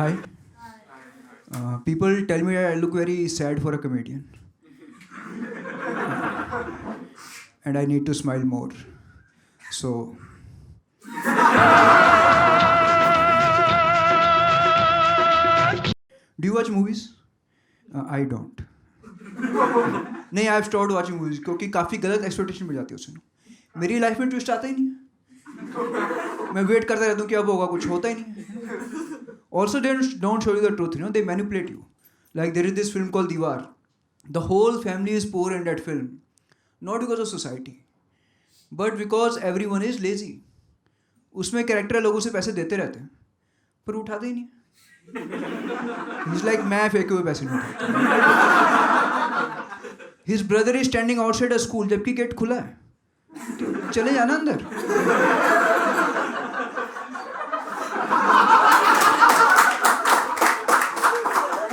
Hi. People tell me I look very sad for a comedian. And I need to smile more. So. Do you watch movies? I don't. नहीं, I have stopped watching movies क्योंकि काफ़ी गलत expectation मिल जाती है उससे. मेरी life में twist आता ही नहीं. मैं वेट करता रहता हूँ कि अब होगा, कुछ होता ही नहीं. Also they don't show you the truth, they manipulate you. Like there is this film called Deewar. The whole family is poor in that film, not because of society but because every one is lazy. उसमें character लोगों से पैसे देते रहते हैं पर उठाते ही नहीं. He's like, मैं फेंके हुए पैसे नहीं उठाता. His brother is standing outside a school जबकि गेट खुला है. तो चले जाना अंदर.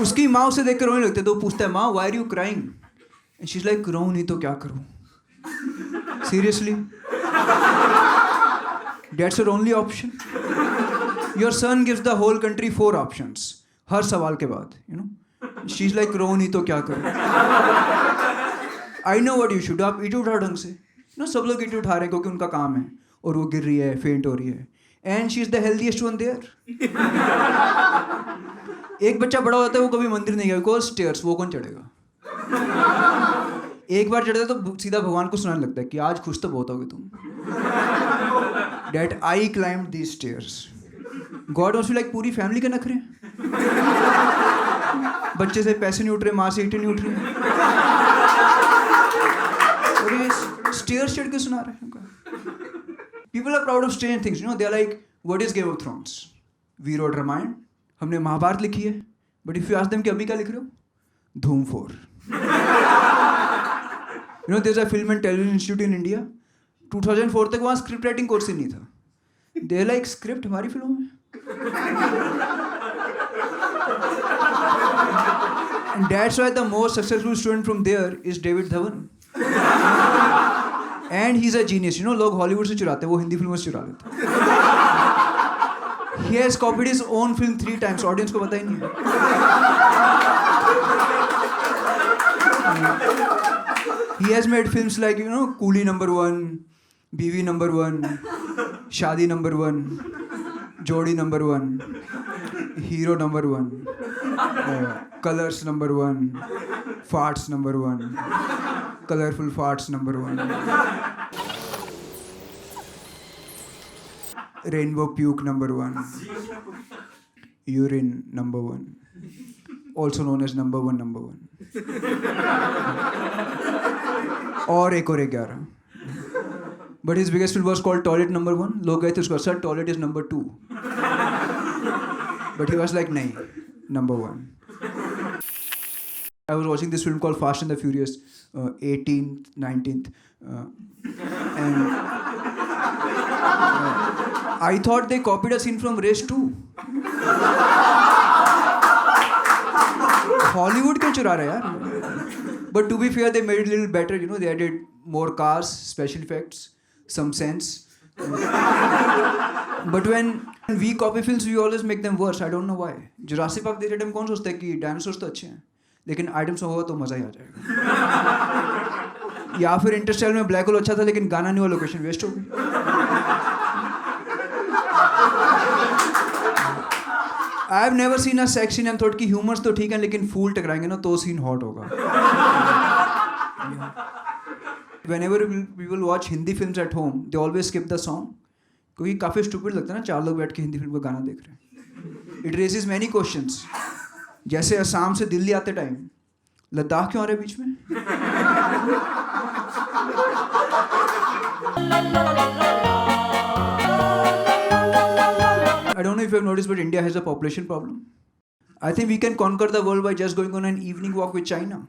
उसकी माँ उसे देख कर रोने लगते तो वो पूछता है, माँ why are you crying? And she's like, रो नहीं तो क्या करूँ. Seriously? That's your only option? Your son gives the whole country 4 options. हर सवाल के बाद, She's like, रो नहीं तो क्या करूँ. I know what you should. आप ईंट उठा ढंग से. सब लोग ईंट उठा रहे हैं क्योंकि उनका काम है और वो गिर रही है, फेंट हो रही है. And she is the healthiest one there. एक बच्चा बड़ा होता है वो कभी मंदिर नहीं गया बिकॉज स्टेयर्स, वो कौन चढ़ेगा. एक बार चढ़ता है तो सीधा भगवान को सुनाने लगता है कि आज खुश तो बहुत होगे तुम. That I climbed these stairs. God must be like, पूरी फैमिली के नखरे. बच्चे से पैसे नहीं उठ रहे, माँ से ईंटें नहीं उठ रही, और ये स्टेयर्स चढ़ के सुना रहे हैं. People are proud of strange things, they are like, what is Game of Thrones? We wrote Ramayan, हमने महाभारत लिखी है. But if you ask them कि अभी क्या लिख रहे हो, Dhoom 4. There is a film and television institute in India. 2004 तक वहाँ स्क्रिप्ट राइटिंग कोर्स ही नहीं था. दे लाइक, स्क्रिप्ट हमारी फिल्मों में. And that's why the most successful student from there is David Dhawan. And he's a genius. लोग Hollywood से चुराते हैं, वो हिंदी फिल्मों से चुरा लेते हैं. He has copied his own film 3 times. Audience को पता ही नहीं है. He has made films like, Coolie number 1, बीवी number 1, शादी number 1, जोड़ी number 1, hero number 1, colors number 1, farts number 1, colorful farts number 1, rainbow puke number 1, urine number 1, also known as number 1 number 1, और एक और 11. But his biggest film was called Toilet Number 1. लोग गए थे उसको, sir toilet is number 2. But he was like, नहीं, number 1. I was watching this film called Fast and the Furious, 18th, 19th, and I thought they copied a scene from Race 2. Hollywood क्यों चुरा रहे यार? But to be fair, they made it a little better. They added more cars, special effects, some sense. But when we copy films, we always make them worse. I don't know why. Jurassic Park देखते time कौन सोचता है कि dinosaurs तो अच्छे हैं, लेकिन items होगा तो मज़ा ही आ जाएगा. या फिर इंटरस्टेलर में ब्लैक होल अच्छा था लेकिन गाना नहीं हुआ, लोकेशन वेस्ट हो गई. I have never seen a sex scene and thought कि ह्यूमर्स तो ठीक है लेकिन फूल टकराएंगे ना तो सीन हॉट होगा. Whenever people watch Hindi films at home, they always skip the song. क्योंकि काफ़ी स्टूपिड लगता है ना 4 लोग बैठ के हिंदी फिल्म का गाना देख रहे हैं. It raises many questions. जैसे असम से दिल्ली आते टाइम लद्दाख क्यों आ रहे बीच में? I don't know if you have noticed, but India has a population problem. I think we can conquer the world by just going on an evening walk with China.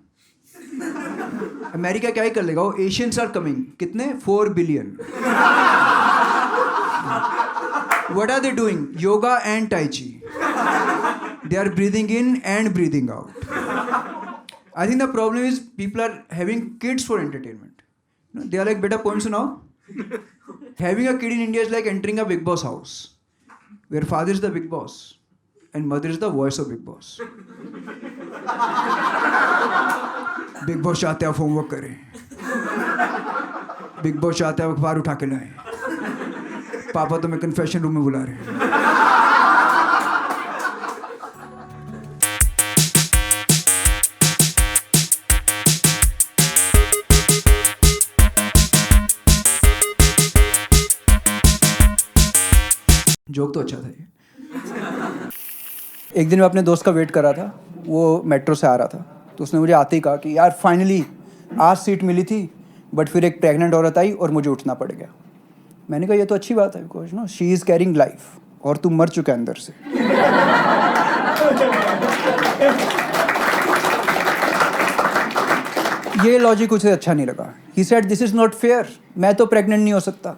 America क्या ही कर लेगा, वो Asians are coming. कितने? 4 billion. What are they doing? Yoga and Tai Chi. They are breathing in and breathing out. I think the problem is people are having kids for entertainment. They are like, beta points now. Having a kid in India is like entering a big boss house, where father is the big boss. and mother is the voice of Big Boss. Big Boss चाहते हैं आप homework करें, Big Boss चाहते हैं आप अखबार उठा के लाएं, पापा तो मैं कन्फेशन रूम में बुला रहे हैं. जोक तो अच्छा था ये. एक दिन मैं अपने दोस्त का वेट कर रहा था, वो मेट्रो से आ रहा था, तो उसने मुझे आते ही कहा कि यार फाइनली आज सीट मिली थी, बट फिर एक प्रेग्नेंट औरत आई और मुझे उठना पड़ गया. मैंने कहा ये तो अच्छी बात है, because no she is carrying life और तू मर चुका है अंदर से. ये लॉजिक उसे अच्छा नहीं लगा. He said this is not fair, मैं तो प्रेग्नेंट नहीं हो सकता.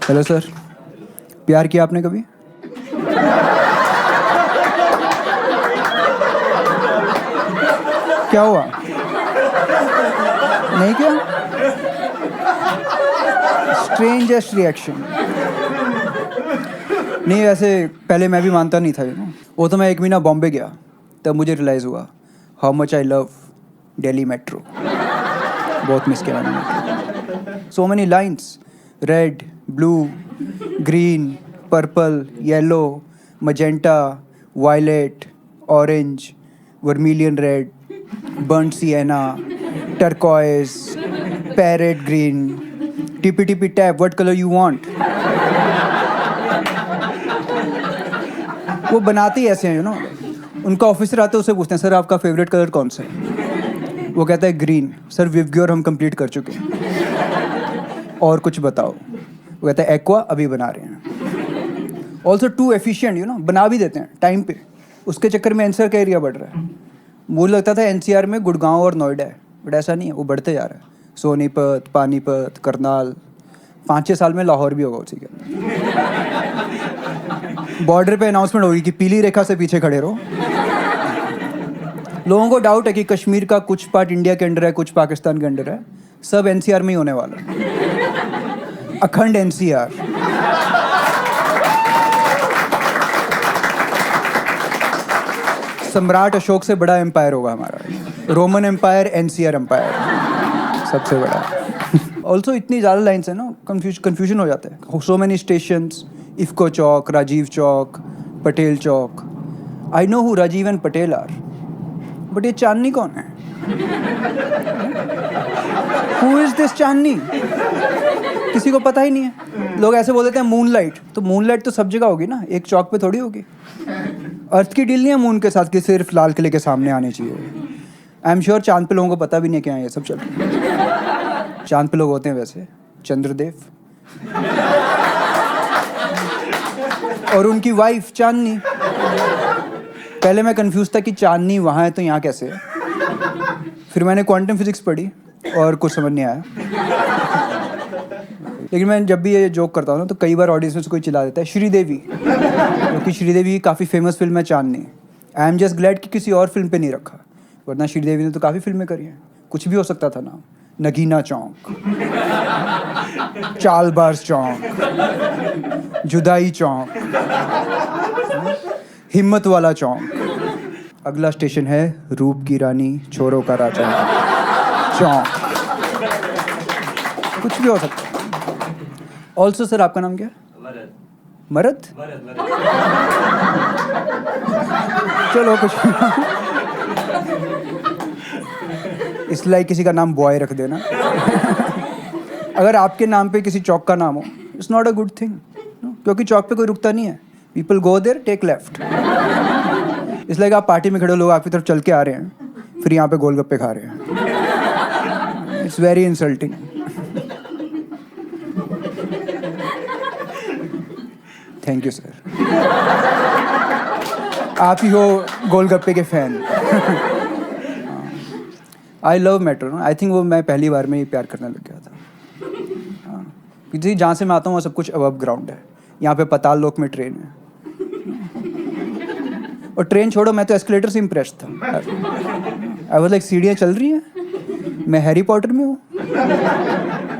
हेलो सर, प्यार किया आपने कभी? क्या हुआ? नहीं किया? Strangest reaction. नहीं, वैसे पहले मैं भी मानता नहीं था, वो तो मैं 1 महीना बॉम्बे गया, तब मुझे रियलाइज़ हुआ how much I love Delhi metro. बहुत मिस किया मैंने. So many lines, red, blue, green, purple, yellow, magenta, violet, orange, vermilion red, burnt sienna, turquoise, parrot green, tippy tippy tap, what color you want? वो बनाते ही ऐसे हैं, उनका officer आते हैं, उससे पूछते हैं सर आपका फेवरेट कलर कौन सा है? वो कहता है ग्रीन. सर विवग्योर हम कंप्लीट कर चुके हैं, और कुछ बताओ. वो कहता है एक्वा अभी बना रहे हैं. ऑल्सो टू एफिशिएंट, बना भी देते हैं टाइम पे. उसके चक्कर में एनसीआर का एरिया बढ़ रहा है. मुझे लगता था एनसीआर में गुड़गांव और नोएडा है, बट ऐसा नहीं है, वो बढ़ते जा रहा है. सोनीपत, पानीपत, करनाल, 5-6 साल में लाहौर भी होगा उसी के अंदर. बॉर्डर पे अनाउंसमेंट होगी कि पीली रेखा से पीछे खड़े रहो. लोगों को डाउट है कि कश्मीर का कुछ पार्ट इंडिया के अंडर है, कुछ पाकिस्तान के अंडर है. सब एनसीआर में ही होने वाला है. अखंड एनसीआर. सम्राट अशोक से बड़ा एम्पायर होगा हमारा. रोमन एम्पायर, एनसीआर एम्पायर सबसे बड़ा. ऑल्सो इतनी ज़्यादा लाइन्स है ना, कन्फ्यूजन हो जाता है. So many stations, IFFCO Chowk, Rajiv Chowk, Patel Chowk. I know who Rajiv and Patel are, but ये चांदनी कौन है? Who is this Chandni? किसी को पता ही नहीं है. लोग ऐसे बोल देते हैं मून लाइट, तो मून लाइट तो सब जगह होगी ना, एक चौक पे थोड़ी होगी. अर्थ की डील नहीं है मून के साथ कि सिर्फ लाल किले के सामने आनी चाहिए. आई एम श्योर चांद पे लोगों को पता भी नहीं क्या है ये सब चल रहा है. चांद पे लोग होते हैं वैसे चंद्रदेव और उनकी वाइफ चांदनी. पहले मैं कंफ्यूज था कि चांदनी वहाँ है तो यहाँ कैसे है. फिर मैंने क्वांटम फिजिक्स पढ़ी और कुछ समझ नहीं आया. लेकिन मैं जब भी ये जोक करता हूँ ना, तो कई बार ऑडियंस में से कोई चिल्ला देता है श्रीदेवी, क्योंकि श्रीदेवी की काफ़ी फेमस फिल्म है चांदनी. आई एम जस्ट ग्लैड कि किसी और फिल्म पे नहीं रखा, वरना श्रीदेवी ने तो काफ़ी फिल्में करी हैं. कुछ भी हो सकता था नाम. नगीना चौक, चालबाज चौक, जुदाई चौक, हिम्मत वाला चौक. अगला स्टेशन है रूप की रानी, छोरों का राजा चौक. कुछ भी हो सकता है. ऑल्सो सर आपका नाम क्या है? मरद. चलो कुछ इसलिए किसी का नाम बॉय रख देना. अगर आपके नाम पे किसी चौक का नाम हो, it's not a good thing, क्योंकि चौक पे कोई रुकता नहीं है. People go there, take left. इसलिए आप पार्टी में खड़े लोग आपकी तरफ चल के आ रहे हैं, फिर यहाँ पे गोलगप्पे खा रहे हैं. It's very insulting. Thank you sir. आप ही हो गोलगप्पे के fan. I love metro. I think वो मैं पहली बार में ही प्यार करने लग गया था. क्योंकि जहाँ से मैं आता हूँ वो सब कुछ अबव ग्राउंड है. यहाँ पे पाताल लोक में ट्रेन है. और ट्रेन छोड़ो, मैं तो एस्केलेटर से इम्प्रेस्ड था. आई वाज लाइक सीढ़ियाँ चल रही हैं, मैं हैरी पॉटर में हूँ।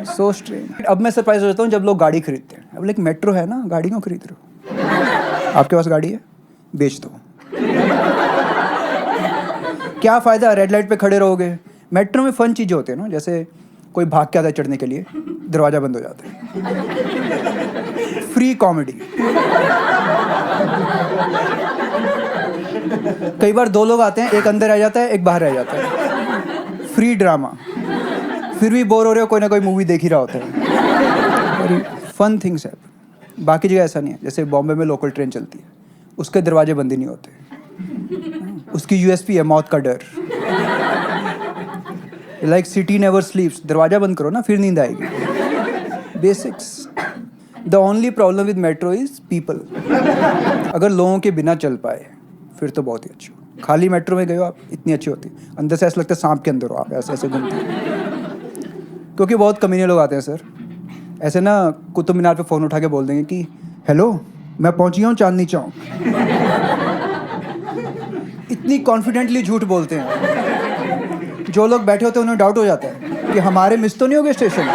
So strange. अब मैं सरप्राइज हो जाता हूँ जब लोग गाड़ी खरीदते हैं। अब लाइक मेट्रो है ना, गाड़ी क्यों खरीद रहे हो? आपके पास गाड़ी है, बेच दो। क्या फ़ायदा, रेड लाइट पे खड़े रहोगे। मेट्रो में फ़न चीज़ें होती है ना, जैसे कोई भाग के आता है चढ़ने के लिए, दरवाज़ा बंद हो जाता है। Free comedy. कई बार दो लोग आते हैं, एक अंदर रह जाता है, एक बाहर रह जाता है। Free drama. फिर भी बोर हो रहे हो, कोई ना कोई मूवी देख ही रहा होता है। फन थिंग्स है। बाकी जगह ऐसा नहीं है। जैसे बॉम्बे में लोकल ट्रेन चलती है, उसके दरवाजे बंद ही नहीं होते। उसकी यूएसपी है मौत का डर। Like city never स्लीप्स। दरवाजा बंद करो ना, फिर नींद आएगी। Basics. The only problem with metro is people. अगर लोगों के बिना चल पाए फिर तो बहुत ही अच्छी हो। खाली मेट्रो में गए हो आप, इतनी अच्छी होती, अंदर से ऐसा लगता है सांप के अंदर हो आप, ऐसे ऐसे घूमते हैं। क्योंकि बहुत कमीने लोग आते हैं सर, ऐसे ना कुतुब मीनार पे फ़ोन उठा के बोल देंगे कि हेलो मैं पहुंच गया हूँ चांदनी चौक। इतनी कॉन्फिडेंटली झूठ बोलते हैं, जो लोग बैठे होते हैं उन्हें डाउट हो जाता है कि हमारे मिस तो नहीं हो गए स्टेशन।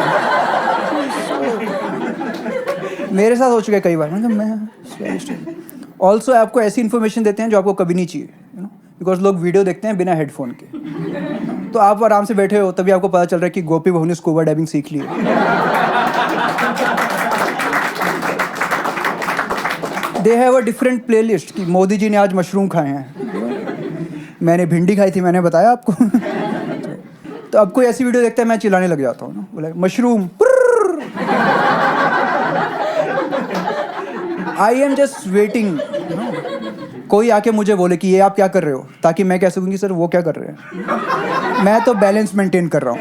मेरे साथ हो चुका है कई बार। मतलब मैं ऑल्सो आपको ऐसी इन्फॉर्मेशन देते हैं जो आपको कभी नहीं चाहिए, यू नो, बिकॉज लोग वीडियो देखते हैं बिना हेडफोन के। तो आप आराम से बैठे हो, तभी आपको पता चल रहा है कि गोपी बहू ने स्कूबा डाइविंग सीख ली है। They have a different playlist कि मोदी जी ने आज मशरूम खाए हैं, मैंने भिंडी खाई थी, मैंने बताया आपको। तो अब कोई ऐसी वीडियो देखता है, मैं चिल्लाने लग जाता हूँ ना, बोला mushroom. I am just waiting कोई आके मुझे बोले कि ये आप क्या कर रहे हो, ताकि मैं कह सकूँगी सर वो क्या कर रहे हैं। मैं तो बैलेंस मेंटेन कर रहा हूँ।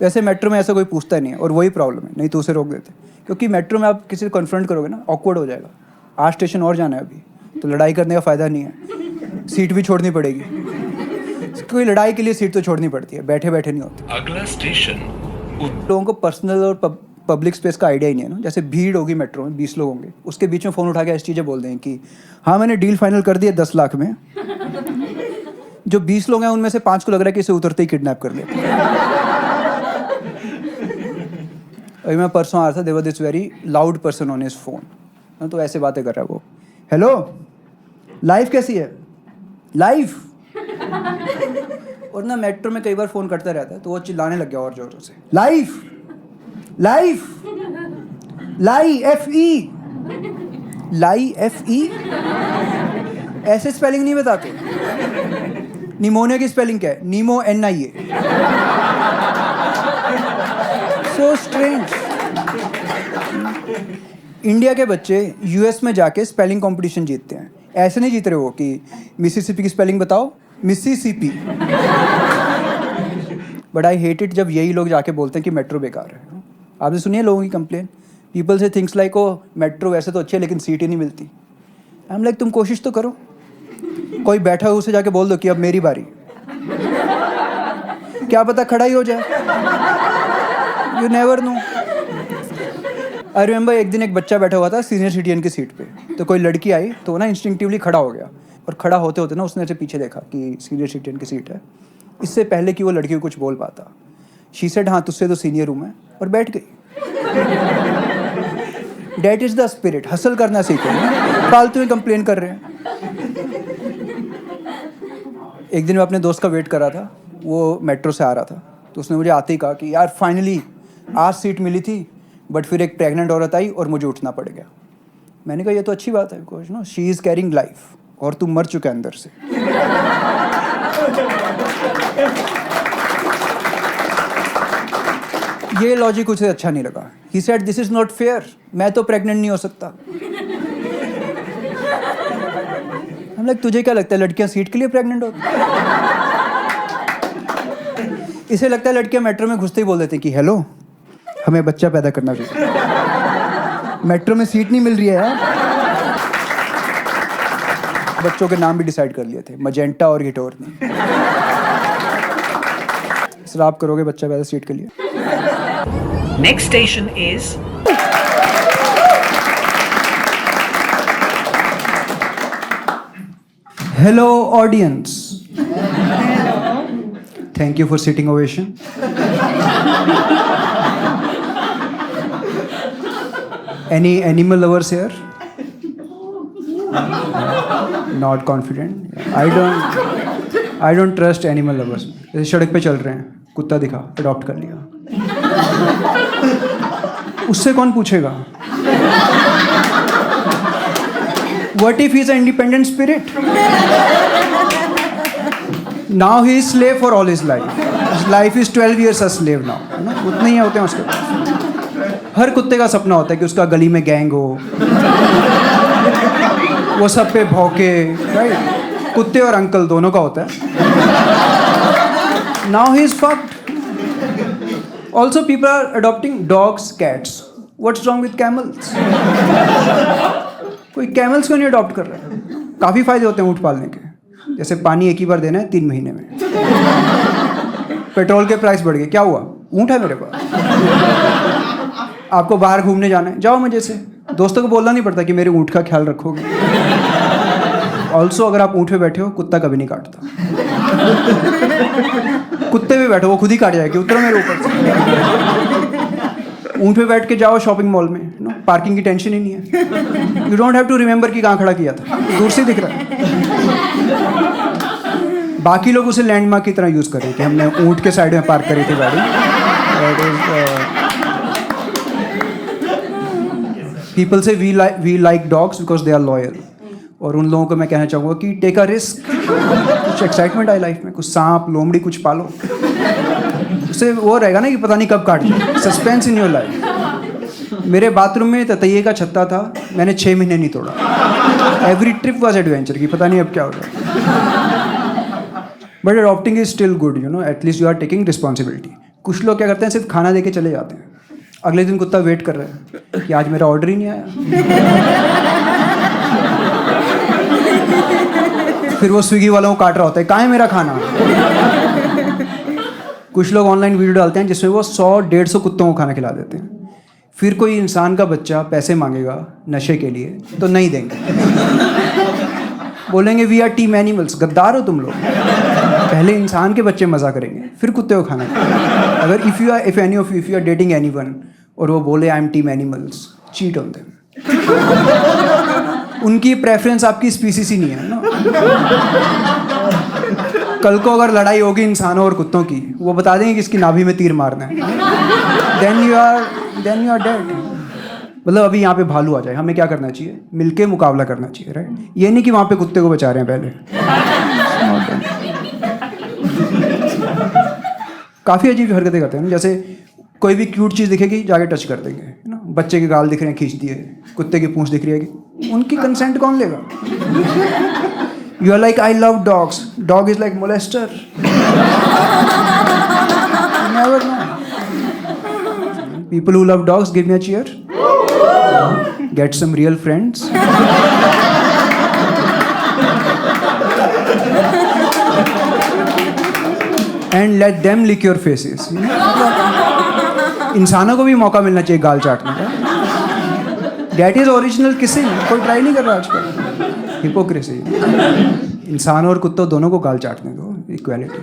वैसे मेट्रो में ऐसा कोई पूछता नहीं है, और वही प्रॉब्लम है, नहीं तो उसे रोक देते। क्योंकि मेट्रो में आप किसी को कन्फ्रंट करोगे ना, ऑकवर्ड हो जाएगा। 8 स्टेशन और जाना है अभी, तो लड़ाई करने का फ़ायदा नहीं है। सीट भी छोड़नी पड़ेगी। कोई लड़ाई के लिए सीट तो छोड़नी पड़ती है, बैठे बैठे नहीं होती। अगला स्टेशन लोगों को पर्सनल और पब्लिक स्पेस का आइडिया ही नहीं है ना। जैसे भीड़ होगी मेट्रो में, 20 लोग होंगे, उसके बीच में फ़ोन उठा के ऐसी चीज़ें बोल दें कि हाँ मैंने डील फाइनल कर दी है 10 लाख में। जो 20 लोग हैं उनमें से 5 को लग रहा है कि इसे उतरते ही किडनैप कर लिया। अभी मैं परसों आ रहा था, there was this very loud person on his phone. तो ऐसे बातें कर रहा है वो, हेलो लाइफ कैसी है, लाइफ। और ना मेट्रो में कई बार फ़ोन करता रहता है, तो वो चिल्लाने लग गया और जोरों से, लाइफ लाइफ लाई FE, लाई FE। ऐसे स्पेलिंग नहीं बताते। निमोनिया की स्पेलिंग क्या है, नीमो NIA। So strange. इंडिया के बच्चे US में जाके स्पेलिंग कंपटीशन जीतते हैं। ऐसे नहीं जीत रहे हो कि मिसिसिपी की स्पेलिंग बताओ, Mississippi. But I hate it जब यही लोग जाके बोलते हैं कि मेट्रो बेकार है। आपने सुनी है लोगों की कंप्लेन, पीपल से थिंग्स लाइक ओ मेट्रो वैसे तो अच्छी है लेकिन सीट ही नहीं मिलती। आई एम लाइक तुम कोशिश तो करो। कोई बैठा हो उसे जाके बोल दो कि अब मेरी बारी, क्या पता खड़ा ही हो जाए। You never know. I remember एक दिन एक बच्चा बैठा हुआ था सीनियर सिटीजन की सीट पे, तो कोई लड़की आई तो वो ना इंस्टिंक्टिवली खड़ा हो गया, और खड़ा होते होते ना उसने ऐसे पीछे देखा कि सीनियर सिटीजन की सीट है, इससे पहले कि वो लड़की को कुछ बोल पाता। शी सेड हाँ तुझसे तो सीनियर हूँ मैं, और बैठ गई। That is the spirit. Hustle करना सीखो, फालतू में कंप्लेन कर रहे हैं। एक दिन मैं अपने दोस्त का वेट कर रहा था, वो मेट्रो से आ रहा था, तो उसने मुझे आते ही कहा कि यार फाइनली आज सीट मिली थी, बट फिर एक प्रेग्नेंट औरत आई और मुझे उठना पड़ गया। मैंने कहा ये तो अच्छी बात है, because no she is carrying life, और तू मर चुका है अंदर से। ये लॉजिक उसे अच्छा नहीं लगा। He said this is not fair, मैं तो प्रेग्नेंट नहीं हो सकता। हम लाइक तुझे क्या लगता है लड़कियां सीट के लिए प्रेग्नेंट होती? इसे लगता है लड़कियां मेट्रो में घुसते ही बोल देती कि हेलो हमें बच्चा पैदा करना चाहिए, मेट्रो में सीट नहीं मिल रही है यार। बच्चों के नाम भी डिसाइड कर लिए थे, मजेंटा और गिटोरनी। श्राप करोगे बच्चा पैदा सीट के लिए। Next station is hello audience. Thank you for sitting ovation. Any animal lovers here? Not confident. I don't trust animal lovers. जैसे सड़क पे चल रहे हैं, कुत्ता दिखा, अडॉप्ट कर लिया. उससे कौन पूछेगा? What if he's an independent spirit? Now he is slave for all his life. His life is 12 years a slave now. है ना? उतने ही होते हैं उसके पास. हर कुत्ते का सपना होता है कि उसका गली में गैंग हो, वो सब पे भौंके, राइट? कुत्ते और अंकल दोनों का होता है. Now he is fucked. Also people are adopting dogs, cats. What's wrong with camels? कोई कैमल्स क्यों नहीं अडॉप्ट कर रहा है? काफ़ी फायदे होते हैं ऊँट पालने के. जैसे पानी एक ही बार देना है 3 महीने में. पेट्रोल के प्राइस बढ़ गए, क्या हुआ? ऊँट है मेरे पास. आपको बाहर घूमने जाना है, जाओ मजे से. दोस्तों को बोलना नहीं पड़ता कि मेरे ऊँट का ख्याल रखोगे. ऑल्सो अगर आप ऊँट पे बैठे हो, कुत्ता कभी नहीं काटता. कुत्ते पे बैठो, वो खुद ही काट जाएगी. उतरो मेरे ऊपर से. ऊँट पे बैठ के जाओ शॉपिंग मॉल में, नो पार्किंग की टेंशन ही नहीं है. You don't have to remember कि कहाँ खड़ा किया था, दूर से दिख रहा है. बाकी लोग उसे लैंडमार्क की तरह यूज़ करें कि हमने ऊँट के साइड में पार्क करी थी गाड़ी. People say we like dogs because they are loyal. और उन लोगों को मैं कहना चाहूँगा कि टेक अ रिस्क. कुछ एक्साइटमेंट आए लाइफ में, कुछ सांप लोमड़ी कुछ पालो. उससे वो रहेगा ना कि पता नहीं कब काट जाए. Suspense in your life. मेरे बाथरूम में ततैये का छत्ता था, मैंने 6 महीने नहीं तोड़ा. एवरी ट्रिप वॉज एडवेंचर की पता नहीं अब क्या होगा. But adopting is still good, you know. At least you are taking responsibility. कुछ लोग क्या करते हैं, सिर्फ खाना दे के चले जाते हैं. अगले दिन कुत्ता वेट कर रहा है कि आज मेरा ऑर्डर ही नहीं आया. फिर वो स्विगी वालों को काट रहा होता है, कहाँ है मेरा खाना. कुछ लोग ऑनलाइन वीडियो डालते हैं जिसमें वो 100-150 कुत्तों को खाना खिला देते हैं. फिर कोई इंसान का बच्चा पैसे मांगेगा नशे के लिए तो नहीं देंगे. बोलेंगे वी आर टीम एनिमल्स. गद्दार हो तुम लोग. पहले इंसान के बच्चे मज़ा करेंगे, फिर कुत्ते को खाना खाएंगे. अगर if you are dating anyone और वो बोले I am team animals, cheat on them. उनकी प्रेफरेंस आपकी स्पीसीज ही नहीं है ना. कल को अगर लड़ाई होगी इंसानों और कुत्तों की, वो बता देंगे कि इसकी नाभि में तीर मारना है. Then you are dead. मतलब अभी यहाँ पे भालू आ जाए, हमें क्या करना चाहिए? मिलके मुकाबला करना चाहिए, राइट? ये नहीं कि वहाँ पे कुत्ते को बचा रहे हैं पहले. काफ़ी अजीब हरकतें करते हैं. जैसे कोई भी क्यूट चीज़ दिखेगी जाके टच कर देंगे, है ना. बच्चे के गाल दिख रहे हैं, खींच दिए. कुत्ते की पूंछ दिख रही है, उनकी कंसेंट कौन लेगा? You are like I love dogs. Dog is like molester. Never no. People who love dogs give me a cheer. Get some real friends. And let them lick your faces. इंसानों को भी मौका मिलना चाहिए गाल चाटने का. That is original kissing. कोई try नहीं कर रहा आजकल. हिपोक्रेसी. इंसानों और कुत्तों दोनों को गाल चाटने दो. इक्वालिटी.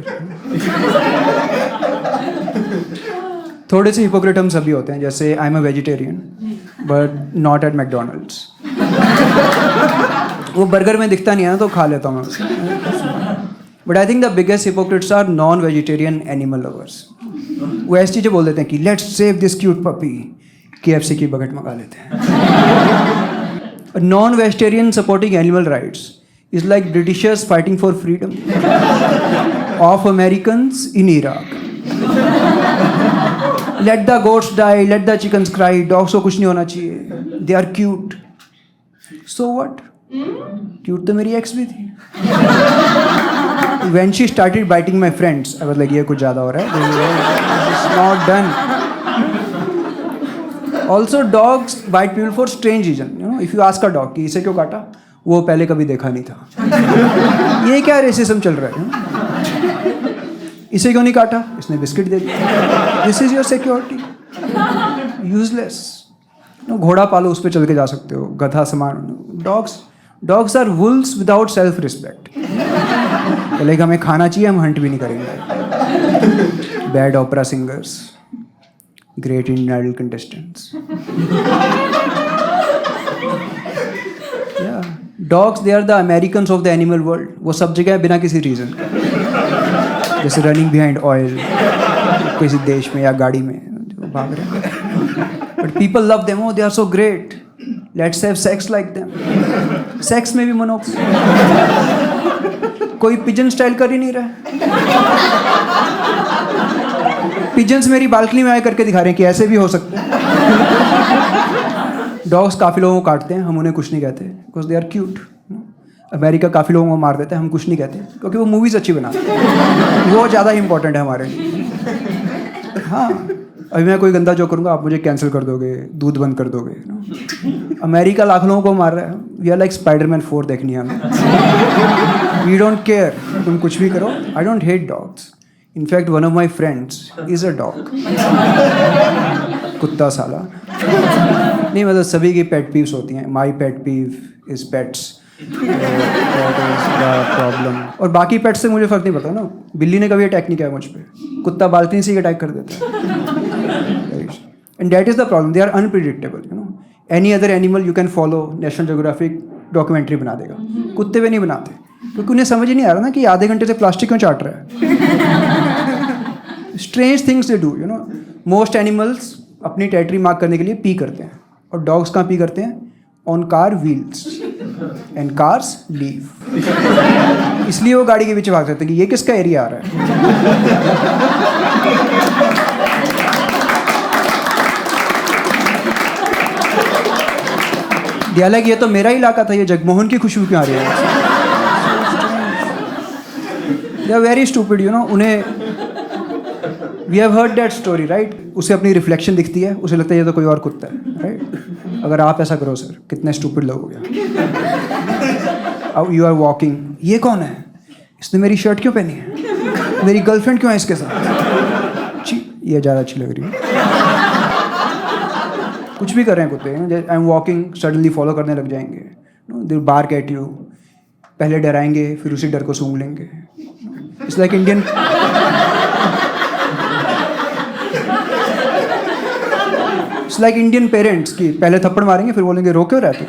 थोड़े से हिपोक्रेट हम सभी होते हैं. जैसे I am a vegetarian but not at McDonald's. वो बर्गर में दिखता नहीं है ना तो खा लेता हूँ मैं उसे. But I think the biggest hypocrites are non vegetarian animal lovers. वो ऐसी चीज़ें बोल देते हैं कि let's save this cute puppy. KFC की बकेट मंगा लेते हैं. Non vegetarian supporting animal rights is like Britishers fighting for freedom of Americans in Iraq. Let the goats die, let the chickens cry. Dogs को कुछ नहीं होना चाहिए. They are cute. So what? Cute तो मेरी ex भी थी. When she started biting my friends, I was like ये कुछ ज़्यादा हो रहा है. It's not done. Also dogs bite people for strange reason. You know, if you ask a dog कि इसे क्यों काटा, वो पहले कभी देखा नहीं था. ये क्या रेसिज्म चल रहा है? इसे क्यों नहीं काटा? इसने बिस्किट दे दिया. This is your security. Useless. घोड़ा पालो, उस पर चल के जा सकते हो. गधा समान. Dogs are wolves without self respect. Like हमें खाना चाहिए, हम हंट भी नहीं करेंगे. Bad opera singers, great Indian Idol contestants. Yeah, dogs, they are the Americans of the animal world. वो सब जगह है बिना किसी रीजन का, जैसे रनिंग बिहाइंड ऑयल किसी देश में या गाड़ी में जो भाग रहे हैं. But people love them, they are so great, let's have sex like them. Sex में भी मोनोक्स. कोई पिजन स्टाइल कर ही नहीं रहा. पिजन्स मेरी बालकनी में आए करके दिखा रहे हैं कि ऐसे भी हो सकते हैं. डॉग्स काफ़ी लोगों को काटते हैं, हम उन्हें कुछ नहीं कहते because they are cute. America काफ़ी लोगों को मार देता है, हम कुछ नहीं कहते क्योंकि वो मूवीज़ अच्छी बनाते हैं. वो ज़्यादा इंपॉर्टेंट है हमारे लिए. हाँ, अभी मैं कोई गंदा जो करूँगा आप मुझे कैंसिल कर दोगे, दूध बंद कर दोगे. अमेरिका लाख लोगों को मार रहा है. वी आर लाइक स्पाइडरमैन 4 देखनी है हमें. वी डोंट केयर, तुम कुछ भी करो. I don't hate dogs. In fact one of my friends is a dog. कुत्ता साला. नहीं मतलब सभी की पेट पीव्स होती हैं. माई पेट पीव इज़ पेट्स. प्रॉब्लम. और बाकी पेट से मुझे फ़र्क नहीं पड़ता ना. बिल्ली ने कभी अटैक नहीं किया मुझ पर, कुत्ता बाल्कनी से ही अटैक कर देता है. And that is the problem, they are unpredictable. You know, any other animal you can follow, National Geographic documentary बना देगा. कुत्ते पे नहीं बनाते क्योंकि उन्हें समझ ही नहीं आ रहा ना कि आधे घंटे से प्लास्टिक क्यों चाट रहा है. Strange things they do. You know, most animals अपनी टेरिटरी मार्क करने के लिए पी करते हैं, और डॉग्स कहाँ पी करते हैं? On car wheels. And cars leave. इसलिए वो गाड़ी के पीछे भाग सकते हैं कि ये किसका एरिया आ रहा है. हालांकि ये तो मेरा इलाका था, ये जगमोहन की खुशबू क्यों आ रही है? They are very stupid. You know, उन्हें we have heard that story right. उसे अपनी रिफ्लेक्शन दिखती है, उसे लगता है ये तो कोई और कुत्ता है राइट. अगर आप ऐसा करो सर, कितने स्टूपिड लोग हो गया. अब यू आर वॉकिंग, ये कौन है? इसने मेरी शर्ट क्यों पहनी है? मेरी गर्लफ्रेंड क्यों है इसके साथ? ये ज़्यादा अच्छी लग रही है. कुछ भी कर रहे हैं कुत्ते. I am walking, suddenly follow करने लग जाएंगे. दे बार्क एट यू. पहले डराएंगे, फिर उसी डर को सूंघ लेंगे. It's like Indian. It's like Indian parents की पहले थप्पड़ मारेंगे, फिर बोलेंगे रो क्यों रहते.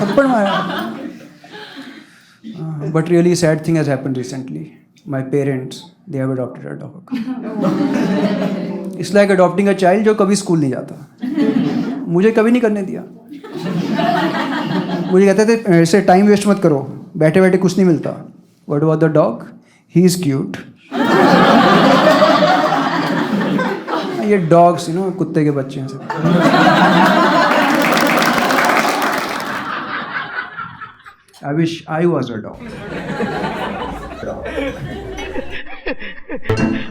थप्पड़ मारा. But really sad thing has happened recently. My parents, they have adopted a dog. It's like adopting a child जो कभी स्कूल नहीं जाता. मुझे कभी नहीं करने दिया. मुझे कहते थे ऐसे टाइम वेस्ट मत करो, बैठे बैठे कुछ नहीं मिलता. What about the dog? He is cute. ये डॉग्स यू नो कुत्ते के बच्चे हैं सब. I wish I was a dog.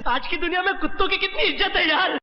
आज की दुनिया में कुत्तों की कितनी इज्जत है यार.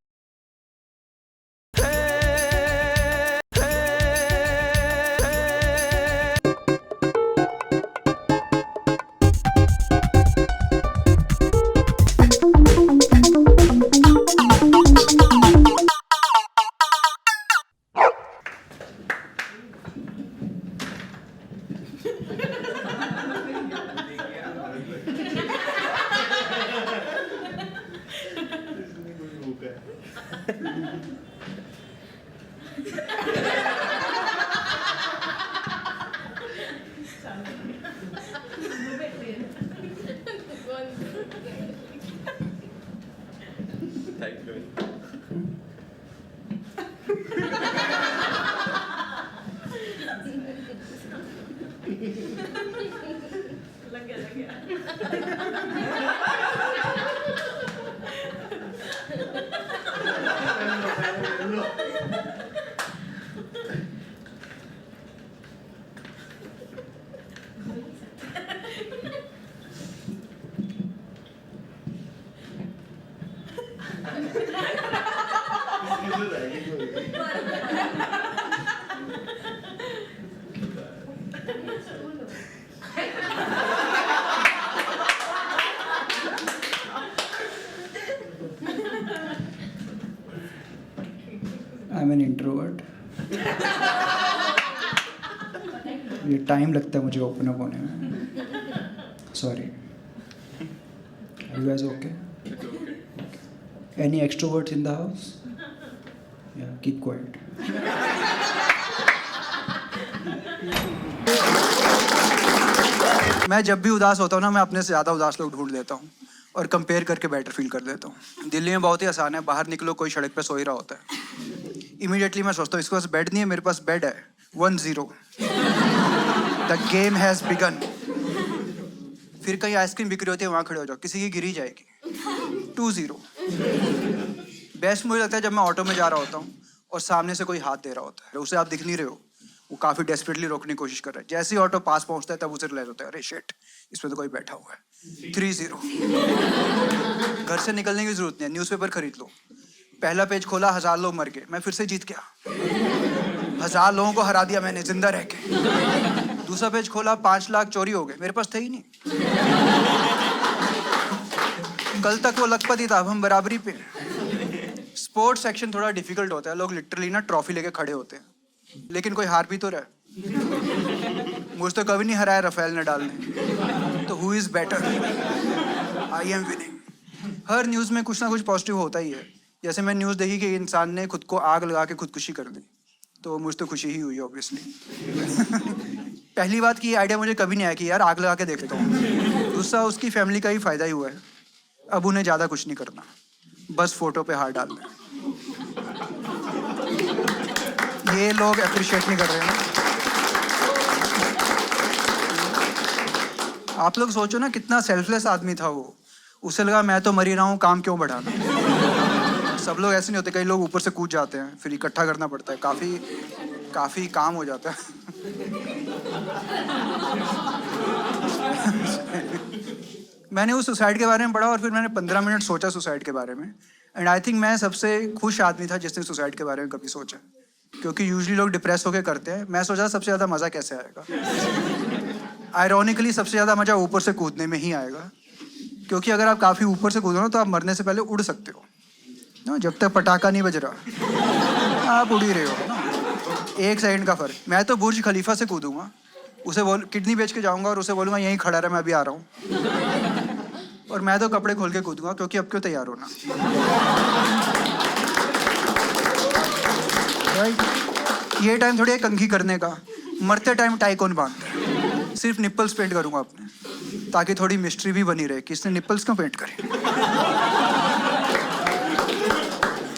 I am an introvert. ये टाइम लगता है मुझे ओपन अप होने में. Sorry. You guys okay? Any extroverts in the house? Yeah, keep quiet. मैं जब भी उदास होता हूँ ना, मैं अपने से ज़्यादा उदास लोग ढूंढ लेता हूँ और कंपेयर करके बेटर फील कर देता हूँ। दिल्ली में बहुत ही आसान है, बाहर निकलो कोई सड़क पे सो ही रहा होता है, इमीडिएटली मैं सोचता हूँ इसके पास बेड नहीं है, मेरे पास बेड है। 1-0 द गेम हैज़ बिगन। फिर कहीं आइसक्रीम बिक्री होती है, वहाँ खड़े हो जाओ, किसी की गिरी जाएगी। 2-0। बेस्ट मुझे लगता है जब मैं ऑटो में जा रहा होता हूँ और सामने से कोई हाथ दे रहा होता है, उसे आप दिख नहीं रहे हो, वो काफ़ी डेस्परेटली रोकने की कोशिश कर रहा है। जैसे ही ऑटो पास पहुंचता है तब उसे रियलाइज होता है, अरे शिट, इसमें तो कोई बैठा हुआ है। 3-0। घर से निकलने की जरूरत नहीं है, न्यूज़पेपर खरीद लो। पहला पेज खोला, 1000 लोग मर गए, मैं फिर से जीत गया। 1000 लोगों को हरा दिया मैंने जिंदा रह के। दूसरा पेज खोला, 5 लाख चोरी हो गए, मेरे पास थे ही नहीं। कल तक वो लखपति था, अब हम बराबरी पे। स्पोर्ट्स सेक्शन थोड़ा डिफिकल्ट होता है, लोग लिटरली ना ट्रॉफी लेके खड़े होते हैं, लेकिन कोई हार भी तो रहा है। मुझे तो कभी नहीं हराया राफेल नडाल ने, तो who is better? I am winning. Her news में कुछ ना कुछ पॉजिटिव होता ही है। जैसे मैं न्यूज़ देखी कि इंसान ने खुद को आग लगा के खुदकुशी कर दी, तो मुझे तो खुशी ही हुई ऑब्वियसली। पहली बात कि ये आइडिया मुझे कभी नहीं आया कि यार आग लगा के देखता हूँ। दूसरा, उसकी फैमिली का ही फायदा ही हुआ है, अब उन्हें ज़्यादा कुछ नहीं करना, बस फोटो पे हाथ डालना है। ये लोग अप्रिशिएट नहीं कर रहे हैं। आप लोग सोचो ना, कितना सेल्फलेस आदमी था वो। उसे लगा मैं तो मर ही रहा हूँ, काम क्यों बढ़ाना। सब लोग ऐसे नहीं होते, कई लोग ऊपर से कूद जाते हैं, फिर इकट्ठा करना पड़ता है, काफ़ी काम हो जाता है। मैंने उस सुसाइड के बारे में पढ़ा और फिर मैंने 15 मिनट सोचा सुसाइड के बारे में, एंड आई थिंक मैं सबसे खुश आदमी था जिसने सुसाइड के बारे में कभी सोचा, क्योंकि यूजुअली लोग डिप्रेस होकर करते हैं। मैं सोचा सबसे ज़्यादा मज़ा कैसे आएगा। आयरॉनिकली सबसे ज़्यादा मज़ा ऊपर से कूदने में ही आएगा, क्योंकि अगर आप काफ़ी ऊपर से कूदो ना तो आप मरने से पहले उड़ सकते हो ना, जब तक पटाखा नहीं बज रहा आप उड़ ही रहे हो ना। 1 सेकंड का फ़र्क। मैं तो बुर्ज खलीफा से कूदूंगा, उसे किडनी बेच के जाऊँगा और उसे बोलूँगा यहीं खड़ा रहा, मैं अभी आ रहा हूँ। और मैं तो कपड़े खोल के कूदूंगा, क्योंकि अब क्यों तैयार होना। राइट, ये टाइम थोड़ी है कंघी करने का। मरते टाइम टाई कौन बांधता है? सिर्फ निप्पल्स पेंट करूंगा अपने, ताकि थोड़ी मिस्ट्री भी बनी रहे कि इसने निप्पल्स क्यों पेंट करे।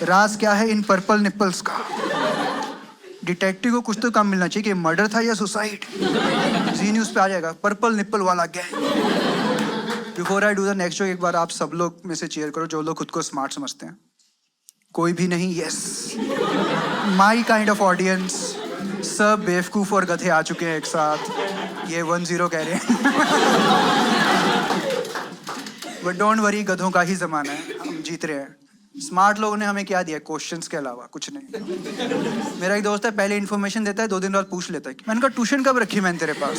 राज क्या है इन पर्पल निप्पल्स का? डिटेक्टिव को कुछ तो काम मिलना चाहिए कि मर्डर था या सुसाइड। जी न्यूज़ पे आ जाएगा, पर्पल निप्पल वाला gang. Before I do the next joke, एक बार आप सब लोग में से चीयर करो जो लोग खुद को स्मार्ट समझते हैं। कोई भी नहीं, yes, my kind of audience. सब बेवकूफ़ और गधे आ चुके हैं एक साथ, ये 1-0 कह रहे हैं। बट डोंट वरी, गधों का ही ज़माना है, हम जीत रहे हैं। स्मार्ट लोगों ने हमें क्या दिया क्वेश्चंस के अलावा? कुछ नहीं। मेरा एक दोस्त है, पहले इन्फॉर्मेशन देता है, 2 दिन बाद पूछ लेता है कि मैंने कहा ट्यूशन कब रखी मैंने तेरे पास?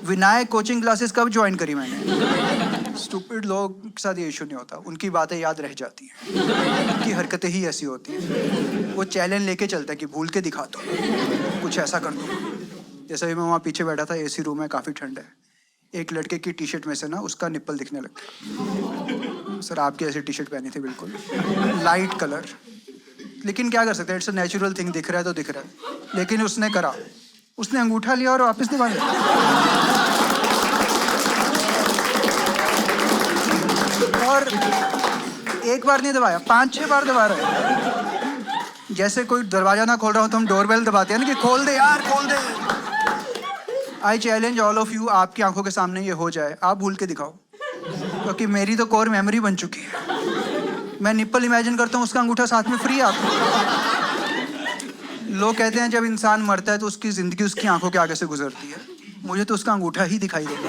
विनायक कोचिंग क्लासेस कब ज्वाइन करी मैंने? स्टूपिड लोग के साथ ये इशू नहीं होता, उनकी बातें याद रह जाती हैं, उनकी हरकतें ही ऐसी होती हैं। वो चैलेंज लेके चलता है कि भूल के दिखा दो, कुछ ऐसा कर दो। जैसे भी मैं वहाँ पीछे बैठा था, AC रूम है, काफ़ी ठंड है, एक लड़के की टी-शर्ट में से ना उसका निप्पल दिखने लगा। सर आपकी ऐसी टी-शर्ट पहनी थी, बिल्कुल लाइट कलर, लेकिन क्या कर सकते हैं, इट्स अ नेचुरल थिंग, दिख रहा है तो दिख रहा है। लेकिन उसने करा, उसने अंगूठा लिया और वापस नहीं बांधा। और एक बार नहीं दबाया, 5-6 बार दबा रहा है। जैसे कोई दरवाजा ना खोल रहा हो तो हम डोरबेल दबाते हैं ना कि खोल दे यार, खोल दे। I challenge all of you, आपकी आंखों के सामने ये हो जाए, आप भूल के दिखाओ, क्योंकि मेरी तो कोर मेमोरी बन चुकी है। मैं निप्पल इमेजिन करता हूँ, उसका अंगूठा साथ में फ्री आता है। लोग कहते हैं जब इंसान मरता है तो उसकी ज़िंदगी उसकी आंखों के आगे से गुजरती है, मुझे तो उसका अंगूठा ही दिखाई देता,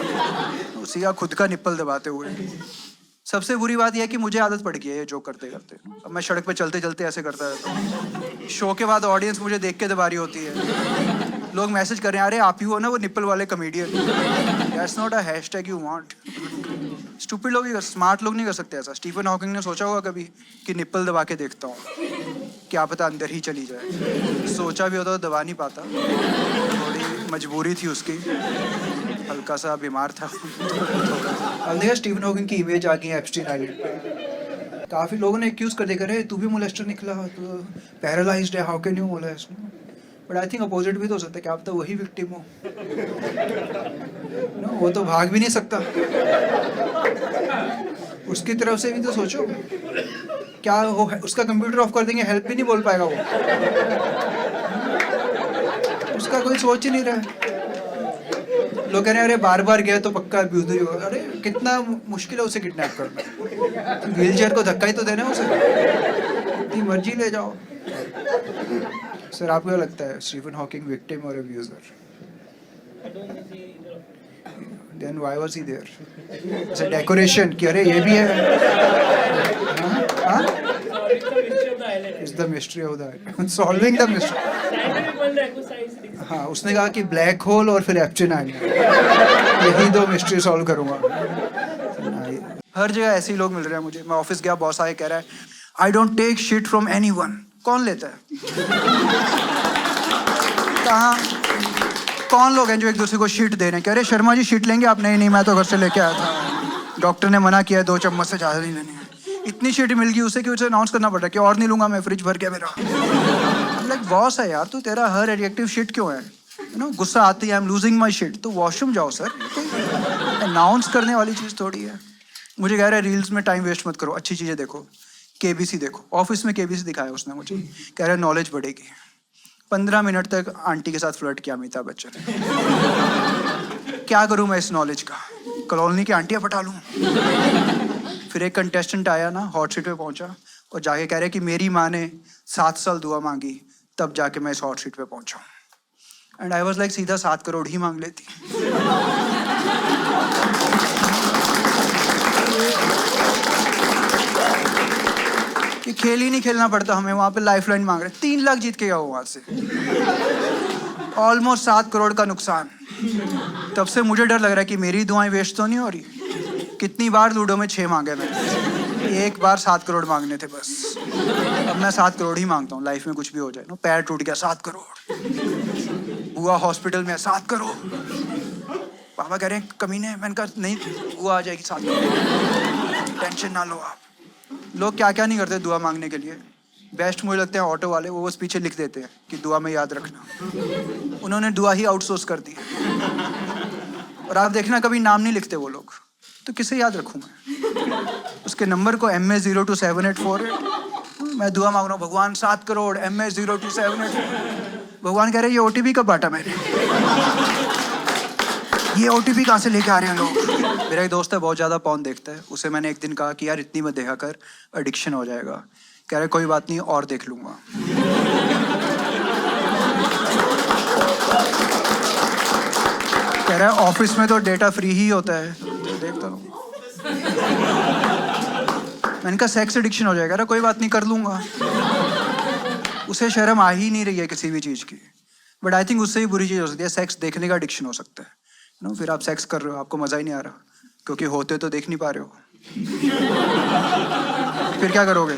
उसी का खुद का निप्पल दबाते हुए। सबसे बुरी बात यह है कि मुझे आदत पड़ गई है ये जोक करते करते। अब मैं सड़क पे चलते चलते ऐसे करता रहता हूँ। शो के बाद ऑडियंस मुझे देख के दबा रही होती है, लोग मैसेज कर रहे हैं, अरे आप ही हो ना वो निप्पल वाले comedian. That's not a hashtag you want. Stupid लोग ही कर, स्मार्ट लोग नहीं कर सकते ऐसा। स्टीफन हॉकिंग ने सोचा होगा कभी कि निप्पल दबा के देखता हूँ, क्या पता अंदर ही चली जाए। सोचा भी होता तो दबा नहीं पाता, थोड़ी मजबूरी थी उसकी। हल्का सा बीमार था। अब देखा स्टीफन हॉकिंग की इमेज आ गई है एप्स्टीन आइलैंड पे। काफ़ी लोगों ने एक्यूज कर देखा, अरे तू भी मोलेस्टर निकला, तो पैरालाइज्ड है, how can you molest. But I think opposite भी तो हो सकता है कि आप तो वही विक्टिम हो। नो, वो तो भाग भी नहीं सकता। उसकी तरफ से भी तो सोचो, क्या हो, उसका कंप्यूटर ऑफ कर देंगे, हेल्प भी नहीं बोल पाएगा वो। उसका कोई सोच ही नहीं रहा है। लोग कह रहे हैं अरे बार बार गया तो पक्का अब्यूजर ही होगा। अरे कितना मुश्किल है उसे किडनैप करना, व्हील चेयर को धक्का ही तो देना है उसे, इतनी मर्जी ले जाओ। सर आपको क्या लगता है, स्टीफन हॉकिंग विक्टिम और abuser? Then why was he there? It's a decoration कि अरे ये भी है। हाँ, it's the mystery of the solving the mystery. हाँ, उसने कहा कि ब्लैक होल और फिर एप्स्टीन आइलैंड, यही दो मिस्ट्री सॉल्व करूंगा। हर जगह ऐसे ही लोग मिल रहे हैं मुझे। मैं ऑफिस गया, बॉस आए, कह रहा है I don't take shit from anyone. कौन लेता है? कहाँ कौन लोग हैं जो एक दूसरे को शीट दे रहे हैं? कह रहे शर्मा जी शीट लेंगे आप? नहीं मैं तो घर से लेके आया था, डॉक्टर ने मना किया 2 चम्मच से ज़्यादा नहीं लेनी है। इतनी शीट मिल गई उसे कि उसे अनाउंस करना पड़ रहा है कि और नहीं लूंगा मैं, फ्रिज भर गया मेरा। लाइक बॉस है यार, तो तेरा हर एडजेक्टिव शीट क्यों है? यू नो, गुस्सा आती है, I am losing my sheet, तो वॉशरूम जाओ सर। अनाउंस करने वाली चीज़ थोड़ी है। मुझे कह रहा है रील्स में टाइम वेस्ट मत करो, अच्छी चीज़ें देखो, केबीसी देखो। ऑफिस में केबीसी दिखाया उसने मुझे, कह रहा है नॉलेज बढ़ेगी। 15 मिनट तक आंटी के साथ फ्लर्ट किया अमिताभ बच्चन। क्या करूं मैं इस नॉलेज का? कॉलोनी की आंटियां पटा लूं? फिर एक कंटेस्टेंट आया ना, हॉट सीट पे पहुंचा और जाके कह रहे कि मेरी माँ ने 7 साल दुआ मांगी तब जाके मैं इस हॉट सीट पे पहुंचा। एंड आई वाज लाइक सीधा 7 करोड़ ही मांग लेती। कि खेल ही नहीं खेलना पड़ता हमें, वहाँ पे लाइफलाइन मांग रहे। 3 लाख जीत के गया वहाँ से, ऑलमोस्ट 7 करोड़ का नुकसान। तब से मुझे डर लग रहा है कि मेरी दुआएं वेस्ट तो नहीं हो रही। कितनी बार लूडो में 6 मांगे मैंने, एक बार 7 करोड़ मांगने थे बस। अब मैं 7 करोड़ ही मांगता हूँ, लाइफ में कुछ भी हो जाए। नो, पैर टूट गया 7 करोड़, बुआ हॉस्पिटल में 7 करोड़। पापा कह रहे हैं कमीने, मैंने कहा नहीं बुआ आ जाएगी 7 करोड़, टेंशन ना लो आप। लोग क्या क्या नहीं करते दुआ मांगने के लिए। बेस्ट मुझे लगते हैं ऑटो वाले, वो बस पीछे लिख देते हैं कि दुआ में याद रखना। उन्होंने दुआ ही आउटसोर्स कर दी। और आप देखना कभी नाम नहीं लिखते वो लोग, तो किसे याद रखूँ मैं? उसके नंबर को MA027848। मैं दुआ मांग रहा हूँ, भगवान 7 करोड़ MA0278। भगवान कह रहे ये OTP कब बांटा मैंने? ये OTP कहाँ से लेके आ रहे हैं लोग? मेरा एक दोस्त है, बहुत ज़्यादा पॉर्न देखता है। उसे मैंने एक दिन कहा कि यार इतनी मत देखा कर, एडिक्शन हो जाएगा। कह रहे कोई बात नहीं, और देख लूँगा। कह रहा है ऑफिस में तो डेटा फ्री ही होता है, तो देखता हूँ। मैंने कहा सेक्स एडिक्शन हो जाएगा। कोई बात नहीं, कर लूँगा। उसे शर्म आ ही नहीं रही है किसी भी चीज़ की। बट आई थिंक उससे ही बुरी चीज़ हो सकती है, सेक्स देखने का एडिक्शन हो सकता है। नो, फिर आप सेक्स कर रहे हो, आपको मज़ा ही नहीं आ रहा क्योंकि होते तो देख नहीं पा रहे हो। फिर क्या करोगे?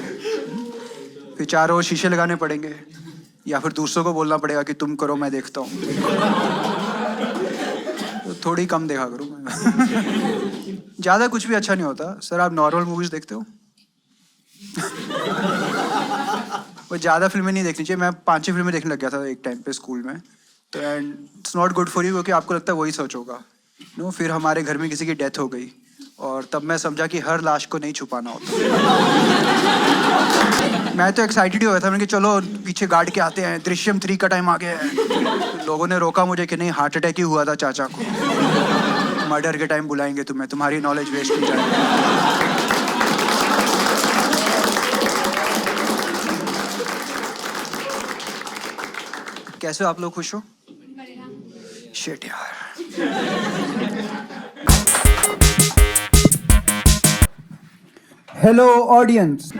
फिर 4 रोज शीशे लगाने पड़ेंगे, या फिर दूसरों को बोलना पड़ेगा कि तुम करो मैं देखता हूँ। तो थोड़ी कम देखा करूँ मैं। ज़्यादा कुछ भी अच्छा नहीं होता। सर आप नॉर्मल मूवीज़ देखते हो? वो ज़्यादा फिल्में नहीं देखनी चाहिए। मैं 5-6 फिल्में देखने लग गया था एक टाइम पे स्कूल में, तो and it's not good for you, क्योंकि आपको लगता है वही सच होगा। नो, फिर हमारे घर में किसी की डेथ हो गई और तब मैं समझा कि हर लाश को नहीं छुपाना होता। मैं तो एक्साइटेड ही हो गया था, मैंने कहा चलो पीछे गार्ड के आते हैं, दृश्यम 3 का टाइम आ गया है। लोगों ने रोका मुझे कि नहीं, हार्ट अटैक ही हुआ था चाचा को, मर्डर के टाइम बुलाएंगे तुम्हें, तुम्हारी नॉलेज वेस्ट नहीं जाएगी। कैसे हो आप लोग? खुश हो? शिट यार। Hello audience,